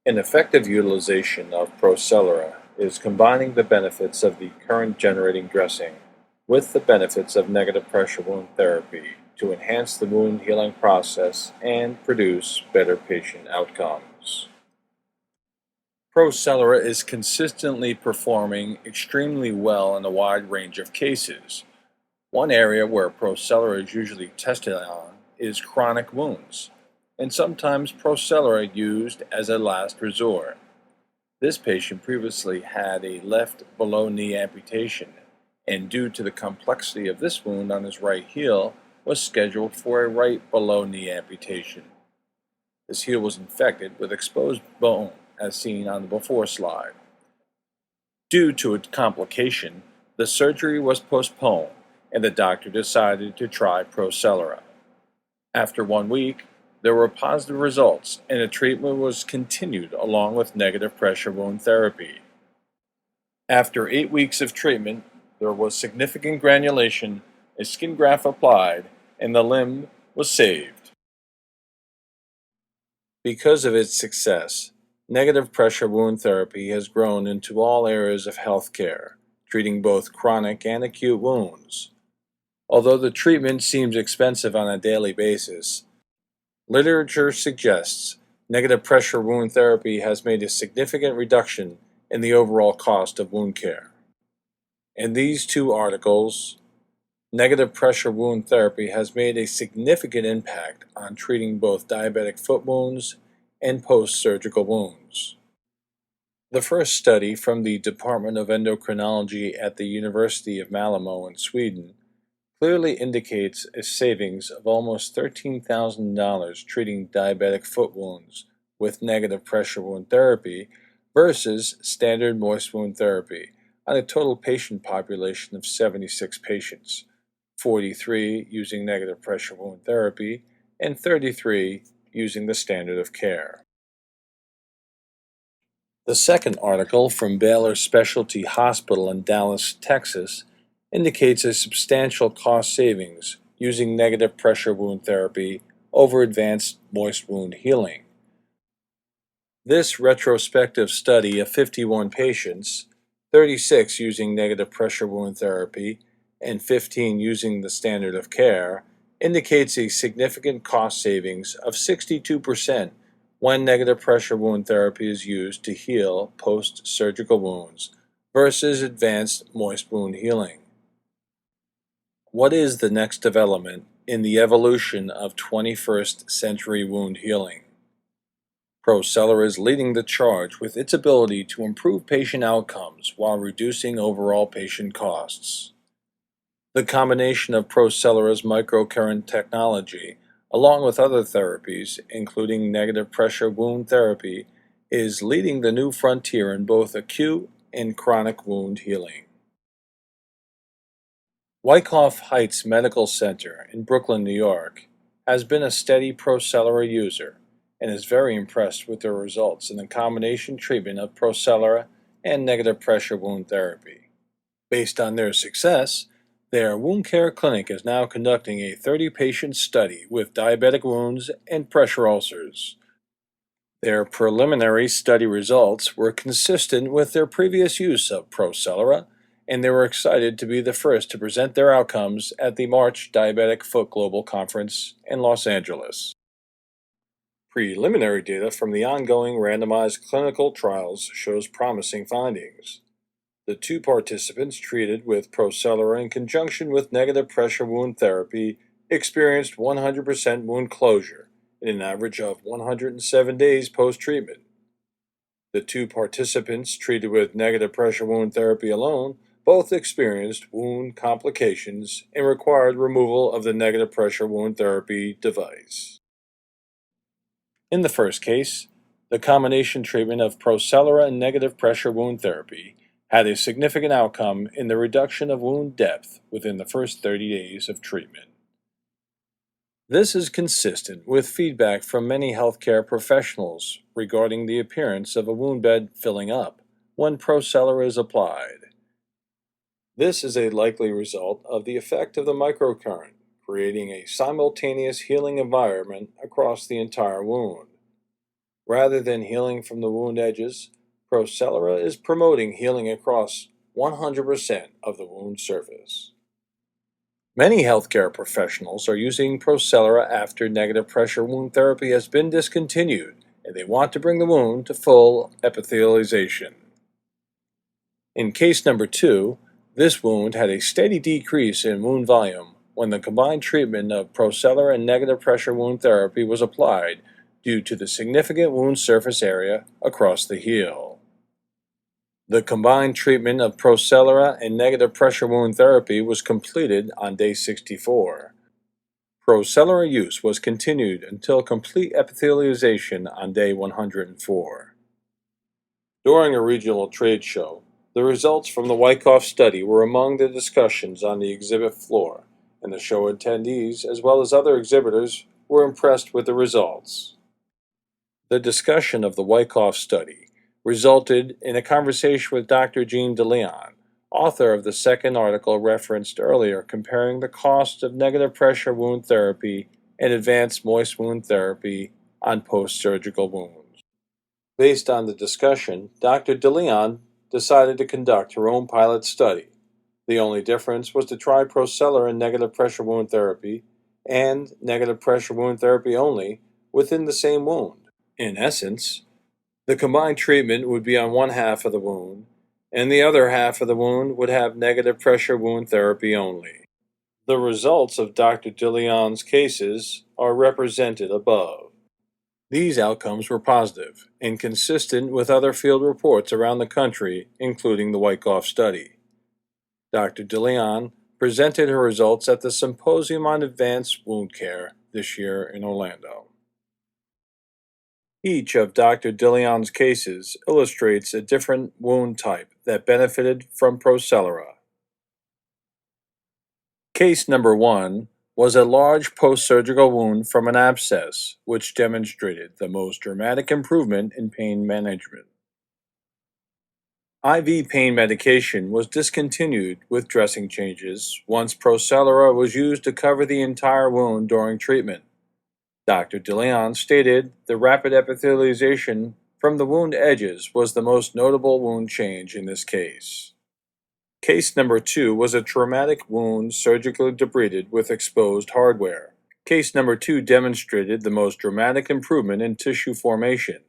An effective utilization of Procellera is combining the benefits of the current generating dressing with the benefits of negative pressure wound therapy to enhance the wound healing process and produce better patient outcomes. Procellera is consistently performing extremely well in a wide range of cases. One area where Procellera is usually tested on is chronic wounds, and sometimes Procellera used as a last resort. This patient previously had a left below knee amputation, and due to the complexity of this wound on his right heel, was scheduled for a right below knee amputation. This heel was infected with exposed bone, as seen on the before slide. Due to a complication, the surgery was postponed, and the doctor decided to try Procellera. After 1 week, there were positive results, and the treatment was continued along with negative pressure wound therapy. After 8 weeks of treatment, there was significant granulation, a skin graft applied, and the limb was saved. Because of its success, negative pressure wound therapy has grown into all areas of healthcare, treating both chronic and acute wounds. Although the treatment seems expensive on a daily basis, literature suggests negative pressure wound therapy has made a significant reduction in the overall cost of wound care. In these two articles, negative pressure wound therapy has made a significant impact on treating both diabetic foot wounds and post-surgical wounds. The first study from the Department of Endocrinology at the University of Malmö in Sweden clearly indicates a savings of almost $13,000 treating diabetic foot wounds with negative pressure wound therapy versus standard moist wound therapy on a total patient population of 76 patients, 43 using negative pressure wound therapy and 33 using the standard of care. The second article from Baylor Specialty Hospital in Dallas, Texas, indicates a substantial cost savings using negative pressure wound therapy over advanced moist wound healing. This retrospective study of 51 patients, 36 using negative pressure wound therapy and 15 using the standard of care, indicates a significant cost savings of 62% when negative pressure wound therapy is used to heal post-surgical wounds versus advanced moist wound healing. What is the next development in the evolution of 21st century wound healing? Procellera is leading the charge with its ability to improve patient outcomes while reducing overall patient costs. The combination of Procellera's microcurrent technology, along with other therapies, including negative pressure wound therapy, is leading the new frontier in both acute and chronic wound healing. Wyckoff Heights Medical Center in Brooklyn, New York, has been a steady Procellera user and is very impressed with the results in the combination treatment of Procellera and negative pressure wound therapy. Based on their success, their wound care clinic is now conducting a 30-patient study with diabetic wounds and pressure ulcers. Their preliminary study results were consistent with their previous use of Procellera, and they were excited to be the first to present their outcomes at the March Diabetic Foot Global Conference in Los Angeles. Preliminary data from the ongoing randomized clinical trials shows promising findings. The 2 participants treated with Procellera in conjunction with negative pressure wound therapy experienced 100% wound closure in an average of 107 days post-treatment. The 2 participants treated with negative pressure wound therapy alone both experienced wound complications and required removal of the negative pressure wound therapy device. In the first case, the combination treatment of Procellera and negative pressure wound therapy had a significant outcome in the reduction of wound depth within the first 30 days of treatment. This is consistent with feedback from many healthcare professionals regarding the appearance of a wound bed filling up when Procellera is applied. This is a likely result of the effect of the microcurrent, creating a simultaneous healing environment across the entire wound. Rather than healing from the wound edges, Procellera is promoting healing across 100% of the wound surface. Many healthcare professionals are using Procellera after negative pressure wound therapy has been discontinued, and they want to bring the wound to full epithelialization. In case number 2, this wound had a steady decrease in wound volume when the combined treatment of Procellera and negative pressure wound therapy was applied due to the significant wound surface area across the heel. The combined treatment of Procellera and negative pressure wound therapy was completed on day 64. Procellera use was continued until complete epithelialization on day 104. During a regional trade show, the results from the Wyckoff study were among the discussions on the exhibit floor, and the show attendees, as well as other exhibitors, were impressed with the results. The discussion of the Wyckoff study resulted in a conversation with Dr. Jean DeLeon, author of the second article referenced earlier comparing the cost of negative pressure wound therapy and advanced moist wound therapy on post-surgical wounds. Based on the discussion, Dr. DeLeon decided to conduct her own pilot study. The only difference was to try Procellera and negative pressure wound therapy and negative pressure wound therapy only within the same wound. In essence, the combined treatment would be on one half of the wound, and the other half of the wound would have negative pressure wound therapy only. The results of Dr. DeLeon's cases are represented above. These outcomes were positive and consistent with other field reports around the country, including the Wyckoff study. Dr. DeLeon presented her results at the Symposium on Advanced Wound Care this year in Orlando. Each of Dr. DeLeon's cases illustrates a different wound type that benefited from Procellera. Case number 1 was a large post-surgical wound from an abscess, which demonstrated the most dramatic improvement in pain management. IV pain medication was discontinued with dressing changes once Procellera was used to cover the entire wound during treatment. Dr. DeLeon stated the rapid epithelialization from the wound edges was the most notable wound change in this case. Case number 2 was a traumatic wound surgically debrided with exposed hardware. Case number 2 demonstrated the most dramatic improvement in tissue formation.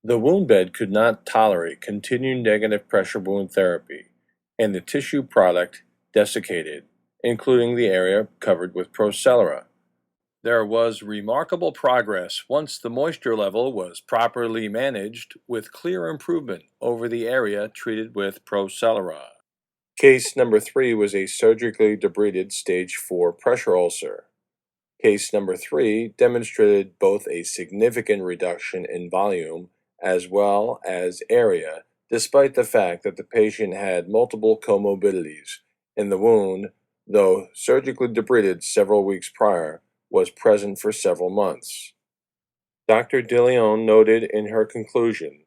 The wound bed could not tolerate continued negative pressure wound therapy, and the tissue product desiccated, including the area covered with Procellera. There was remarkable progress once the moisture level was properly managed, with clear improvement over the area treated with Procellera. Case number 3 was a surgically debrided stage 4 pressure ulcer. Case number 3 demonstrated both a significant reduction in volume as well as area, despite the fact that the patient had multiple comorbidities, and the wound, though surgically debrided several weeks prior, was present for several months. Dr. DeLeon noted in her conclusion,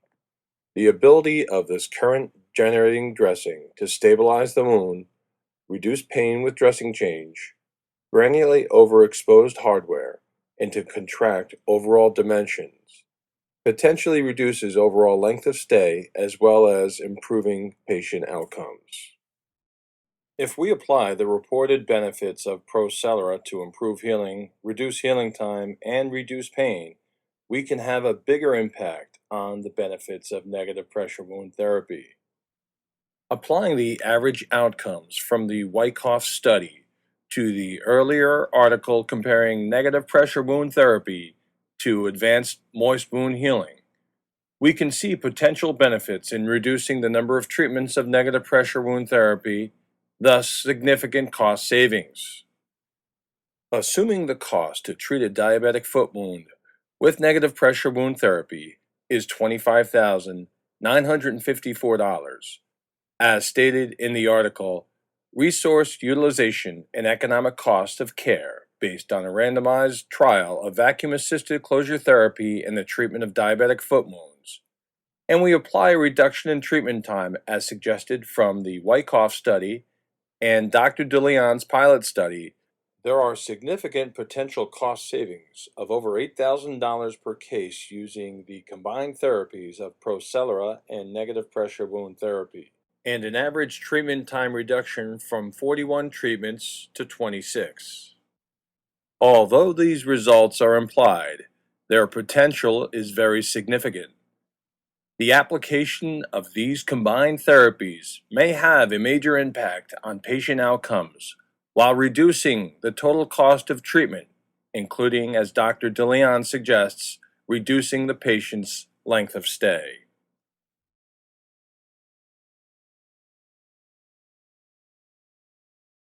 the ability of this current generating dressing to stabilize the wound, reduce pain with dressing change, granulate over exposed hardware, and to contract overall dimensions, potentially reduces overall length of stay as well as improving patient outcomes. If we apply the reported benefits of Procellera to improve healing, reduce healing time, and reduce pain, we can have a bigger impact on the benefits of negative pressure wound therapy. Applying the average outcomes from the Wyckoff study to the earlier article comparing negative pressure wound therapy to advanced moist wound healing, we can see potential benefits in reducing the number of treatments of negative pressure wound therapy, thus significant cost savings. Assuming the cost to treat a diabetic foot wound with negative pressure wound therapy is $25,954, as stated in the article, Resource Utilization and Economic Cost of Care based on a randomized trial of vacuum-assisted closure therapy in the treatment of diabetic foot wounds, and we apply a reduction in treatment time as suggested from the Wyckoff study and Dr. DeLeon's pilot study, There are significant potential cost savings of over $8,000 per case using the combined therapies of Procellera and negative pressure wound therapy, and an average treatment time reduction from 41 treatments to 26. Although these results are implied, their potential is very significant. The application of these combined therapies may have a major impact on patient outcomes while reducing the total cost of treatment, including, as Dr. DeLeon suggests, reducing the patient's length of stay.